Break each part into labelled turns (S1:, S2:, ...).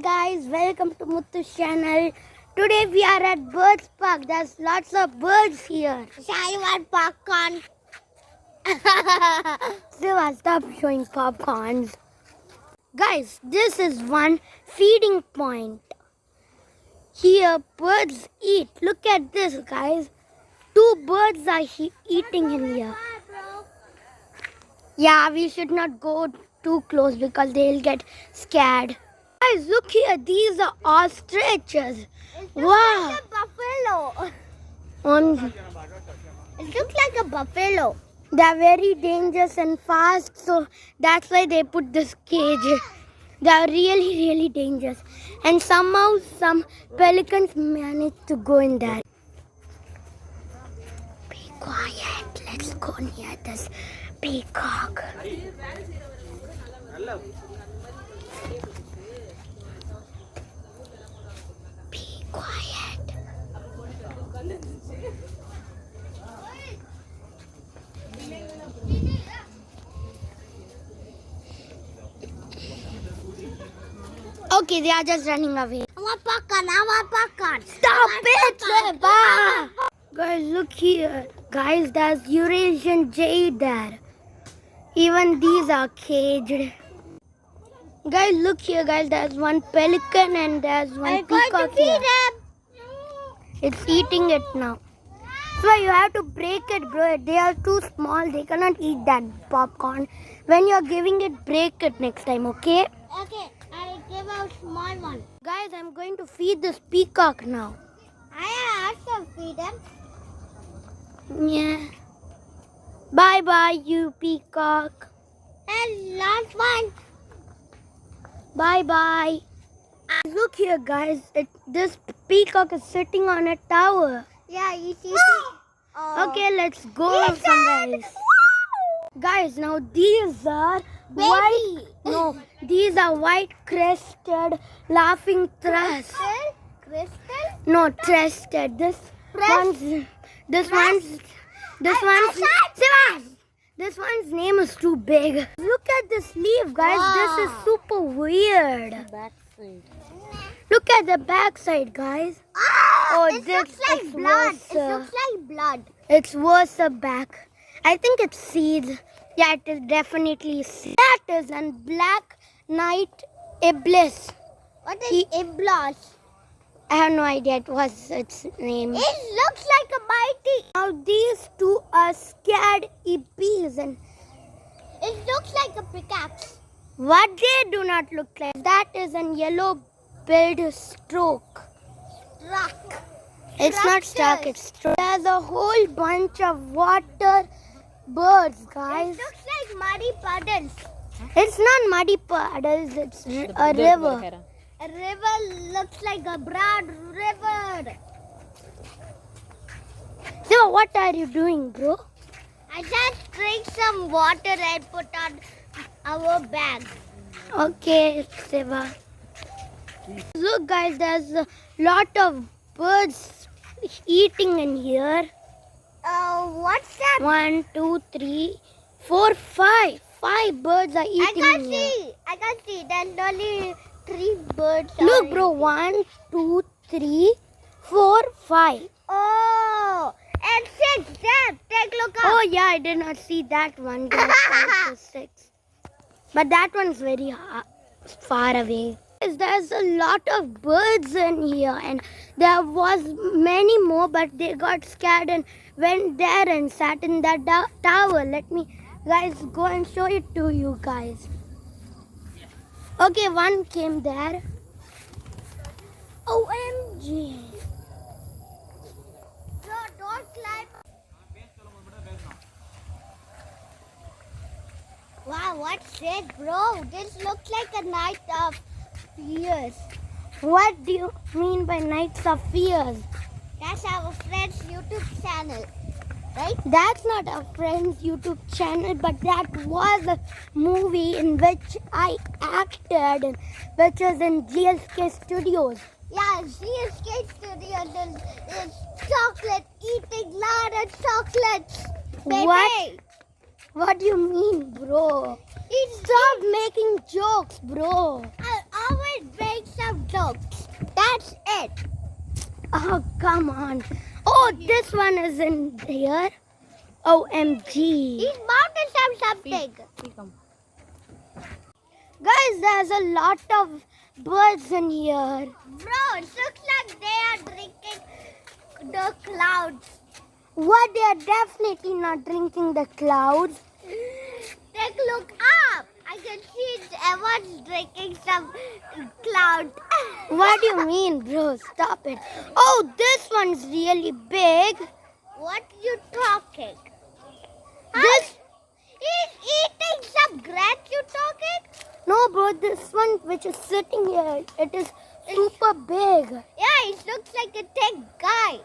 S1: guys, welcome to Muthu's channel. Today we are at Birds Park. There's lots of birds here.
S2: I want popcorn.
S1: Siva, stop showing popcorns. Guys, this is one feeding point. Here birds eat. Look at this, guys. Two birds are eating in here. Yeah, we should not go too close because they'll get scared. Guys, look here. These are ostriches. Wow.
S2: Like a buffalo. It looks like a buffalo.
S1: They're very dangerous and fast, so that's why they put this cage. They're really dangerous. And somehow some pelicans managed to go in there. Be quiet. Let's go near this peacock. Be quiet. Okay, they are just running away.
S2: I want popcorn.
S1: Stop it, Siva! Guys, look here. Guys, there's Eurasian jade there. Even these are caged. Guys, look here, guys. There's one pelican and there's one
S2: I'm going
S1: peacock
S2: to feed
S1: here.
S2: them.
S1: It's eating it now. So you have to break it, bro. They are too small. They cannot eat that popcorn. When you're giving it, break it next time, okay?
S2: Okay, I'll give a small one.
S1: Guys, I'm going to feed this peacock now.
S2: I also feed them.
S1: Yeah. Bye-bye, you peacock.
S2: And last one.
S1: Bye-bye. Look here, guys. This peacock is sitting on a tower.
S2: Yeah, you see.
S1: Okay, let's go somewhere else. Guys, now these are white. No, these are white-crested laughing thrush.
S2: Crystal?
S1: No, crested. This one's. Siva! This one's name is too big. Look at this leaf, guys.
S2: Wow.
S1: This is super weird.
S2: Backside.
S1: Look at the backside, guys. Oh,
S2: it
S1: this
S2: looks like
S1: is
S2: blood.
S1: worse.
S2: It looks like blood.
S1: It's worse back. I think it's seeds. Yeah, it is definitely seeds. That is a black night iblis.
S2: What is iblis?
S1: I have no idea what its name.
S2: It looks like a mighty.
S1: Now these two are scared ibis, and
S2: It looks like a pickaxe.
S1: what they do not look like. That is an yellow-billed stroke.
S2: Truck.
S1: It's not stuck, it's stroke. There's a whole bunch of water birds,
S2: It
S1: guys.
S2: looks like muddy puddles.
S1: It's not muddy puddles, it's a river.
S2: A river looks like a broad river.
S1: So what are you doing, bro?
S2: I just drink some water and put on our bag.
S1: Okay, Siva. Look, guys, there's a lot of birds eating in here.
S2: What's that?
S1: 1, 2, 3, 4, 5. 5 birds are eating in here.
S2: I can see. There's only 3 birds.
S1: Look, bro, 1, 2, 3, 4, 5.
S2: Oh, and 6 there. Take a look up.
S1: Oh, yeah, I did not see that one. There's 5 to 6. But that one's very far away. There's a lot of birds in here, and there was many more, but they got scared and went there and sat in that tower. Let me, guys, go and show it to you guys. Okay, one came there. OMG.
S2: Don't climb. Wow, what's this, bro? This looks like a night of fears.
S1: What do you mean by Nights of Fears?
S2: That's our friend's YouTube channel, right?
S1: That's not a friend's YouTube channel, but that was a movie in which I acted in, which was in GSK Studios.
S2: Yeah, GSK Studios is chocolate, eating lot of chocolates. Baby.
S1: What? What do you mean, bro?
S2: It's
S1: Stop making jokes, bro.
S2: I always make some That's it.
S1: Oh, come on. Oh, this one isn't here. OMG.
S2: His mouth is something.
S1: Guys, there's a lot of birds in here.
S2: Bro, it looks like they are drinking the clouds.
S1: What? They are definitely not drinking the clouds.
S2: Take a look up. I can see everyone's drinking some cloud.
S1: What do you mean, bro? Stop it. Oh, this one's really big.
S2: What you talking?
S1: This.
S2: He's eating some grass, you talking?
S1: No, bro, this one which is sitting here, it is super big.
S2: Yeah, he looks like a tech guy.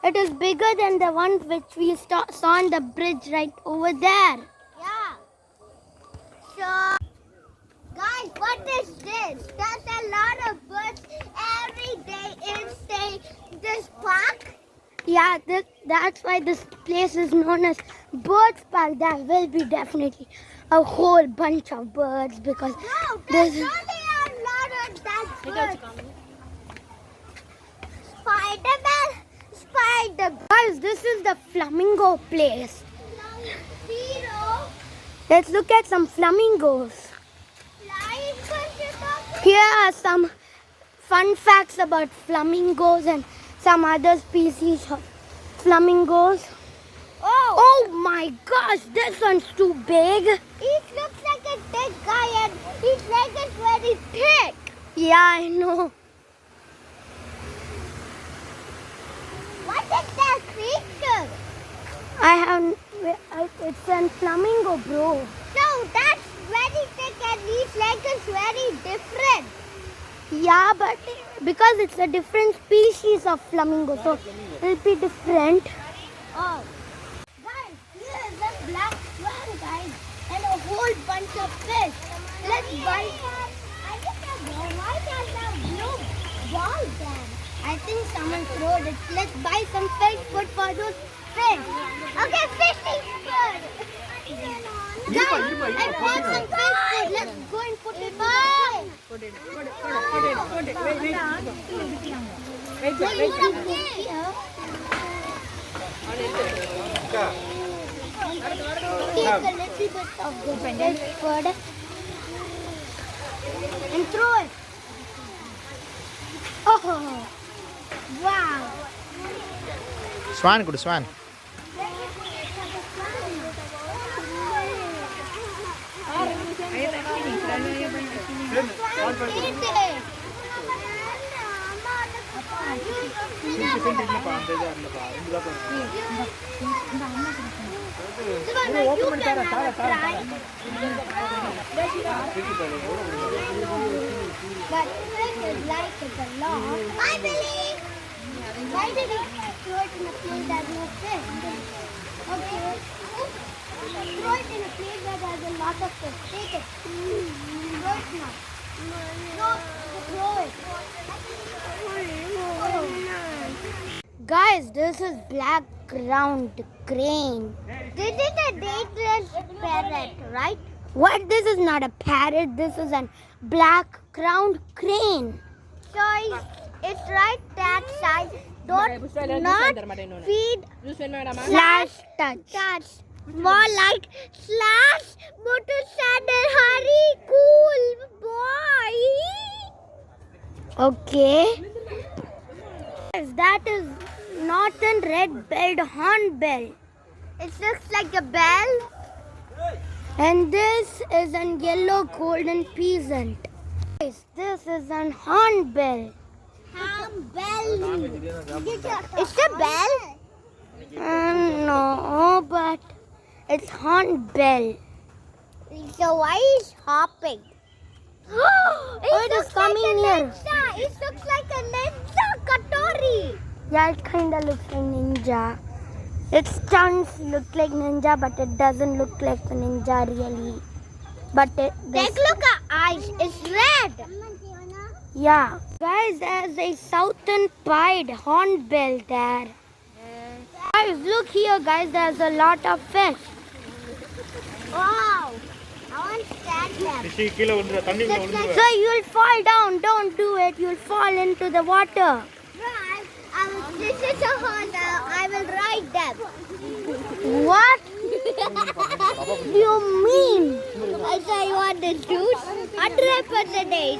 S1: It is bigger than the one which we saw on the bridge right over there.
S2: Yeah. So, guys, what is this? There's a lot of birds every day in this park.
S1: Yeah, that's why this place is known as Birds Park. There will be definitely a whole bunch of birds because
S2: No,
S1: there's
S2: there's only a lot of that birds. Spider-Man, Spider.
S1: guys, this is the flamingo place.
S2: Zero.
S1: Let's look at some flamingos.
S2: Flying birds, you talking?
S1: Here are some fun facts about flamingos and some other species of flamingos. Oh my gosh, this one's too big.
S2: He looks like a thick guy and his leg is very thick.
S1: Yeah, I know.
S2: What is that creature?
S1: It's a flamingo, bro.
S2: No, that's very thick and his leg is very different.
S1: Yeah, but because it's a different species of flamingo, so it'll be different.
S2: Oh. Guys, here is a black swan, guys, and a whole bunch of fish. Let's buy. I think why does that blue ball then?
S1: I think someone threw it. Let's buy some fish food for those fish.
S2: Okay, fishing good.
S1: Guys, I bought some fish food. Let's go and put it in. Take a little bit of the fish food and throw it. Oh, wow.
S3: Swan, good swan.
S1: But I like it a lot.
S2: I believe.
S1: Why did he throw it in a place that no fish? Okay. Throw it in a place where there's a lot of fish. Take it. Throw it now. Throw it. Guys, this is black ground crane.
S2: This is a dangerous parrot, right?
S1: What? This is not a parrot. This is a black crowned crane.
S2: So it's right that side. Don't not feed
S1: Slash touch.
S2: touch. More like slash motorcycle. Hurry, cool boy.
S1: Okay. Yes, that is northern red-billed hornbill.
S2: It looks like a bell.
S1: And this is an yellow golden peasant. Guys, this is an hornbill.
S2: Bell. It's a bell.
S1: No, but it's hornbill.
S2: So why is hopping?
S1: it is
S2: looks
S1: coming
S2: like a
S1: near.
S2: Ninja. It looks like a ninja Katori.
S1: Yeah, it kind of looks like ninja. Its stunts look like ninja, but it doesn't look like a ninja really. But
S2: Take look at eyes. It's red.
S1: yeah. Guys, there's a southern pied hornbill there. Guys, look here, guys. There's a lot of fish.
S2: Wow. I want that. catch them.
S3: கீழே விழுந்துரு தண்ணிக்குள்ள விழுந்துரு
S1: So you'll fall down. Don't do it. You'll fall into the water.
S2: No, this is a Honda. I will ride them.
S1: What do you mean?
S2: I say you want the juice? 100%.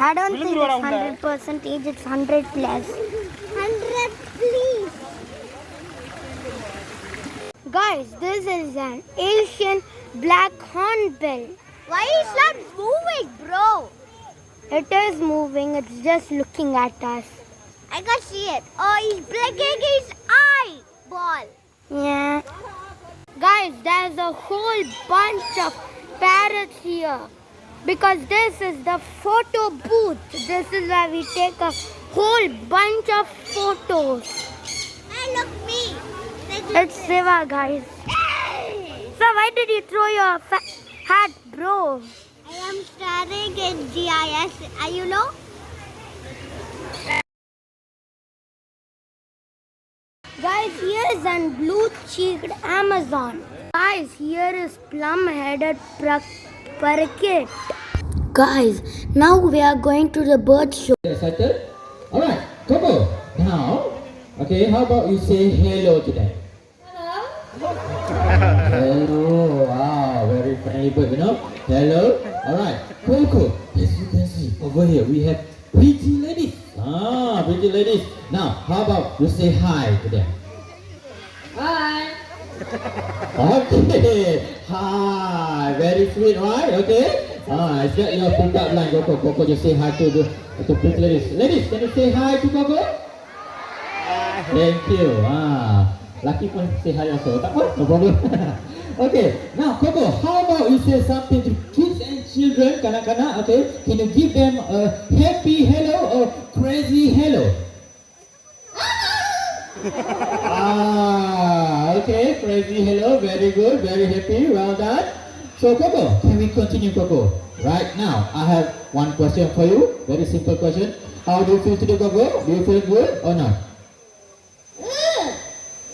S1: I don't think it's 100%. It's 100 plus.
S2: 100, please.
S1: Guys, this is an Asian black hornbill.
S2: Why is that moving, bro?
S1: It is moving. It's just looking at us.
S2: I can see it. Oh, he's blinking his eyeball.
S1: Yeah. Guys, there's a whole bunch of parrots here. Because this is the photo booth. This is where we take a whole bunch of photos.
S2: Hey, look me.
S1: It's Siva, guys. So why did you throw your hat, bro?
S2: I am studying in GIS. You know?
S1: Guys, here is a blue-cheeked Amazon. Guys, here is plum-headed parakeet. Guys, now we are going to the bird show.
S4: Excited? Alright, Coco. Now, okay, how about you say hello to them? Hello. Wow, very friendly bird, you know? Hello. Alright, Coco. As you can see, over here we have pretty ladies. Pretty ladies. Now, how about you say hi to them? Hi. Okay. Hi. Very sweet, right? Okay. Is that your pickup line, Coco? Coco, just say hi to pretty ladies. Ladies, can you say hi to Coco? Thank you. Lucky pun say hi also. Tak apa, no problem. Okay, now Coco, how about you say something to kids and children, kanak-kanak, okay? Can you give them a happy hello or crazy hello? Okay, crazy hello, very good, very happy, well done. So Coco, can we continue, Coco? Right now, I have one question for you, very simple question. How do you feel today, Coco? Do you feel good or not?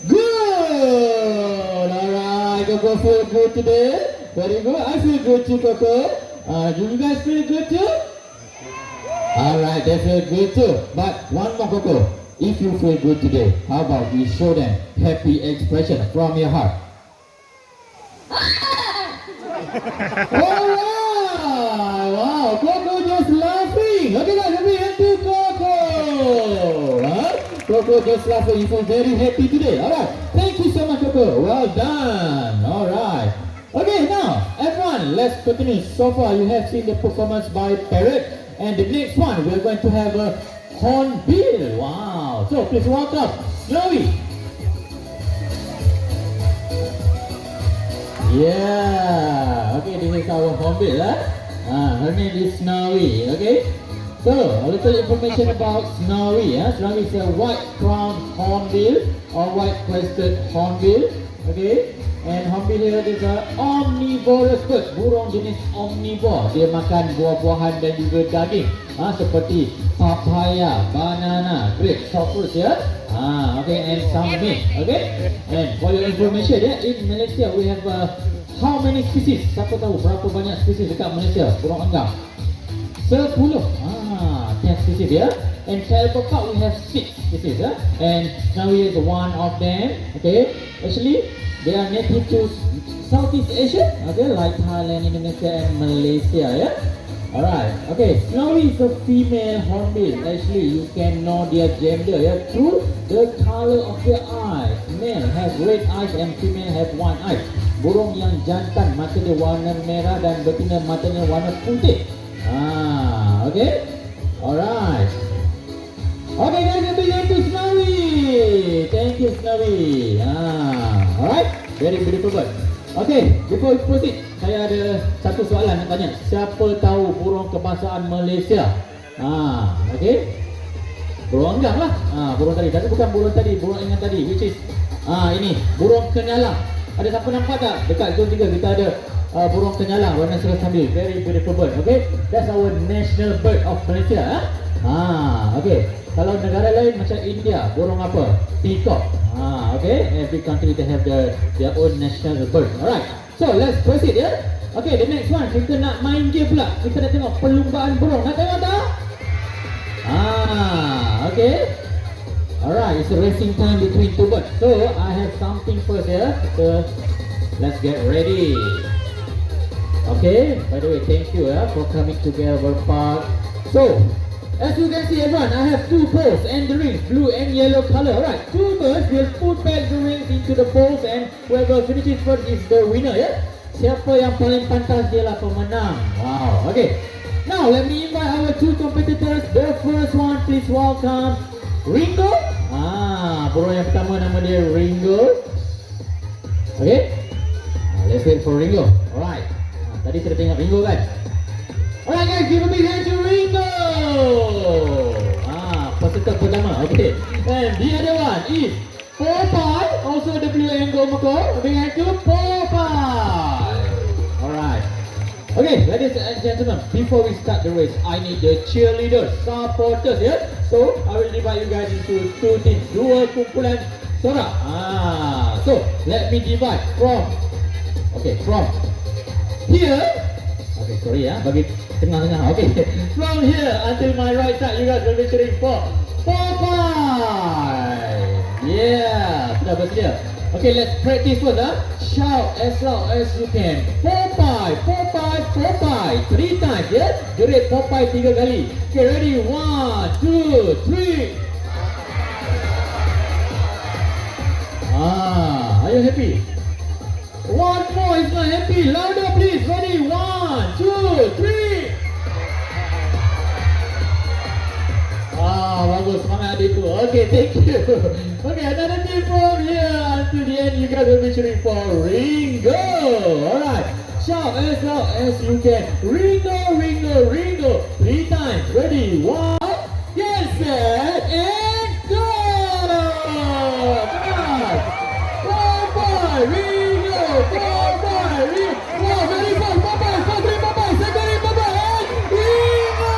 S4: Good! Alright, Coco feel good today. Very good. I feel good too, Coco. Do you guys feel good too? Alright, they feel good too. But one more, Coco. If you feel good today, how about you show them happy expression from your heart? Alright! Wow, Coco just laughing. Okay guys, let me hand to Coco. Coco just laughing. You feel very happy today. Alright. Thank you so much, Coco. Well done. Alright. Okay, now, everyone, let's continue. So far, you have seen the performance by Parrot. And the next one, we're going to have a hornbill. Wow. So, please welcome Snowy. Yeah. Okay, this is our hornbill. Her name is Snowy. Okay. So, a little information about Snowy. Snowy is a white-crowned hornbill or white-crested hornbill. Okay. And hornbill here is a omnivorous bird. Burung jenis omnivore. Dia makan buah-buahan dan juga daging. Seperti papaya, banana, grape, soft fruits ya. Okay, and some meat. Okay. And for your information in Malaysia we have how many species? Siapa tahu berapa banyak spesies dekat Malaysia? Burung anggam. 10. 10 species ya. And Caliber Park we have 6 species ya. And Snowy is one of them. Okay. Actually they are native to Southeast Asia. Okay, like Thailand, Indonesia and Malaysia ya. Alright. Okay. Snowy is a female hornbill. Actually you can know their gender ya through the color of their eyes. Male has red eyes and female have white eyes. Burung yang jantan mata dia warna merah dan betina matanya warna putih. Okay. Alright. Okay guys, let me hand to Snowy. Thank you, Snowy. Alright. Very beautiful bird. Okay, before we proceed, saya ada satu soalan nak tanya. Siapa tahu burung kebangsaan Malaysia? Okay. Burung anggam lah. Burung tadi. Tapi bukan burung tadi, burung ingat tadi. Which is, ini, burung kenyalang. Ada siapa nampak tak? Dekat zone 3 kita ada burung kenyalang warna serah sambil. Very beautiful bird. Okay. That's our national bird of Malaysia. Okay. Kalau negara lain macam India, burung apa? Peacock. Okay. Every country they have their own national bird. Alright. So let's proceed ya. Okay, the next one. Kita nak main game pula. Kita nak tengok perlumbaan burung. Nak tengok tak? Okay. Alright, it's a racing time between two birds. So, I have something first here. So, let's get ready. Okay, by the way, thank you for coming together park. So, as you can see everyone, I have two poles and the rings, blue and yellow color. Alright, two birds will put back the rings into the poles and whoever finishes first is the winner, ya. Siapa yang paling pantas dialah pemenang. Wow, okay. Now, let me invite our two competitors. The first one, please welcome Ringo. Burung yang pertama nama dia Ringo. Okay. Let's wait for Ringo. Alright. Tadi kita tengok Ringo kan? Alright guys, give a big hand to Ringo. Peserta pertama. Okay. And the other one is Popeye. Also the blue and gold macaw. A big hand to Popeye. Alright. Okay, ladies and gentlemen, before we start the race, I need the cheerleaders, supporters, yeah? So, I will divide you guys into two teams, dua kumpulan sorak. So, let me divide from here. Okay, sorry ya, bagi tengah-tengah. Okay, from here until my right side, you guys will be cheering for Popeye. Yeah, sudah bersedia. Okay, let's practice first. Shout as loud as you can. Popeye, Popeye, Popeye. 3 times, yeah? Jerit Popeye 3 kali. Okay, ready? 1, 2, 3. Are you happy? One more is not happy. Louder, please. Ready? 1, 2, 3. Bagus, semangat adik tu. Okay, thank you. Okay, another team from here until the end. You guys will be cheering for Ringo. Alright, shout as loud as you can. Ringo, Ringo, Ringo. 3 times. Ready? 1, get set, and go! Come on! Popeye, Ringo, Popeye, Ringo. Wow, very fast. Popeye, first ring Popeye, second ring Popeye, and Ringo!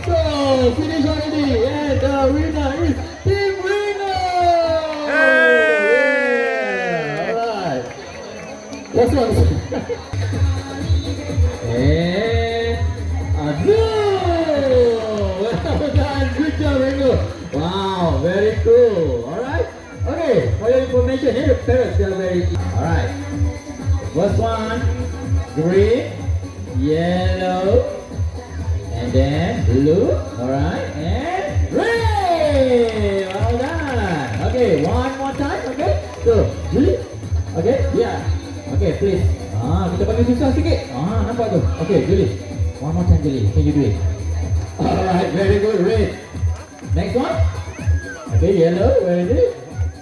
S4: So, finish already, and the winner is Team Ringo! Yeah. Alright. What's wrong? And well done, good job Ringo. Wow, very cool. Alright. Okay, for your information, here the parrots are very easy. Alright. First one, green, yellow, and then blue. Alright, and red. Well done. Okay, one more time. Okay, so Julie. Okay, yeah. Okay, please. Kita bagi susah sikit. Nampak tu. Okay, Julie. One more time, Julie. Can you do it? Alright, very good. Red. Next one. Okay, yellow. Where is it?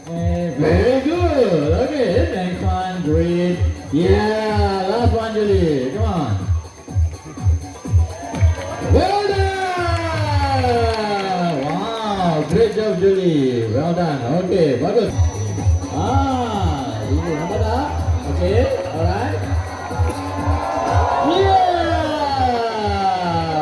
S4: And very good. Okay, next one. Green. Yeah, last one, Julie. Come on. Well done. Wow, great job, Julie. Well done. Okay, bagus. Ibu nampak tak? Okay, alright. Yeah,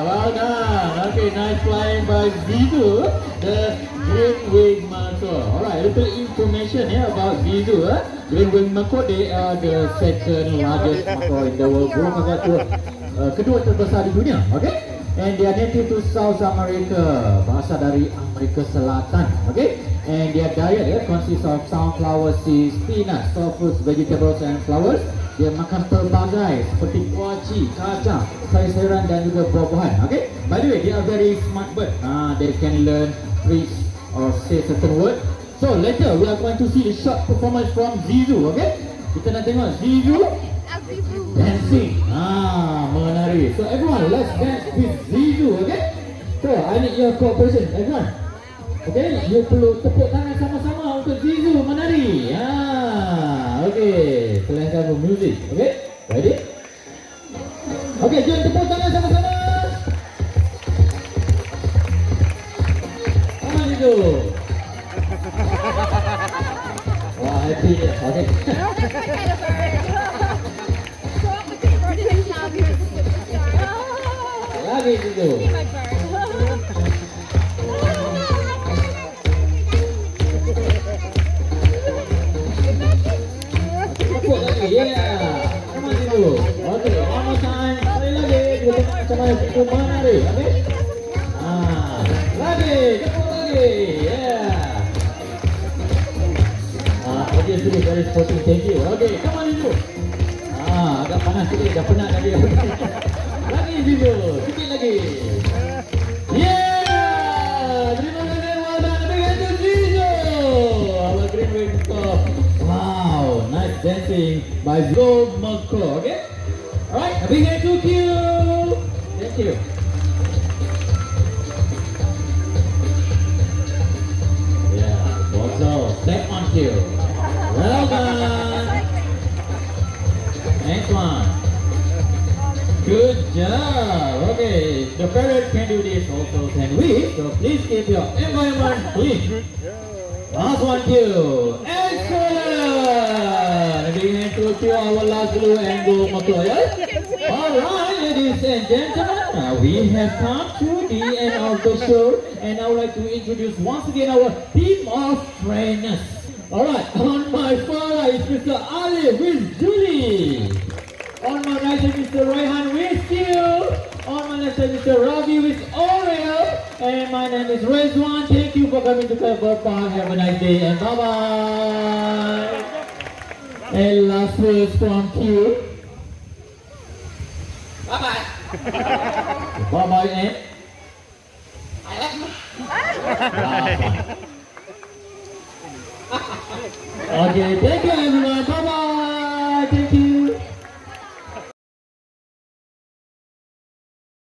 S4: well done. Okay, nice flying by Zizu, the green wing macaw. Alright, little information here about Zizu. Green wing macaw, they are the second largest macaw in the world. Burung macaw kedua terbesar di dunia. Okay, and they are native to South America. Berasal dari Amerika Selatan. Okay. And their diet consists of sunflower seeds, peanuts, soft fruits, vegetables and flowers. Dia makan pelbagai seperti kuaci, kacang, sayur-sayuran dan juga buah-buahan. Okay? By the way, they are very smart bird. They can learn tricks or say certain words. So later we are going to see the short performance from Zizu. Okay? Kita nak tengok Zizu dancing. Menari. So everyone, let's dance with Zizu. Okay? So I need your cooperation, everyone. Okay, you perlu tepuk tangan sama-sama untuk Zizu menari. Okay, selain kamu music. Okay, ready? Okay, jom tepuk tangan sama-sama. Come on Zizu. Wah, happy. Okay. Lagi Zizu. Tepuk lagi. Yeah. Come on, Ibu. Okay, one more time. Sekali lagi. Kita tengok sama Ibu menari. Okay. Lagi. Cepat lagi. Yeah. Obviously very sporting. Thank you. Okay, come on, Ibu. Agak panas sikit. Dah penat tadi. Lagi, Ibu. Sikit lagi. Yeah. Terima kasih. Well done. Big hand to Zizo. Our green wing stop. Wow, nice dancing by Zo Mako. Okay? Alright, a big hand to Q. Thank you. Yeah, also step on Q. Well done. Next one. Good job. Okay, the parrot can do this also, can we? So please keep your environment clean. Last one, Q. Excellent! A big hand to Q, our last blue and go Mako, yes? Alright, ladies and gentlemen, we have come to the end of the show, and I would like to introduce once again our team of trainers. Alright, on my far right is Mr. Ali with Julie. On my right is Mr. Raihan with Q. On my left side is Mr. Ravi with Oreo. And my name is Rezwan. Thank you for coming to Clever Park. Have a nice day and bye-bye. And last words from Q. Bye-bye. Bye-bye and... I love you. Okay, thank you everyone.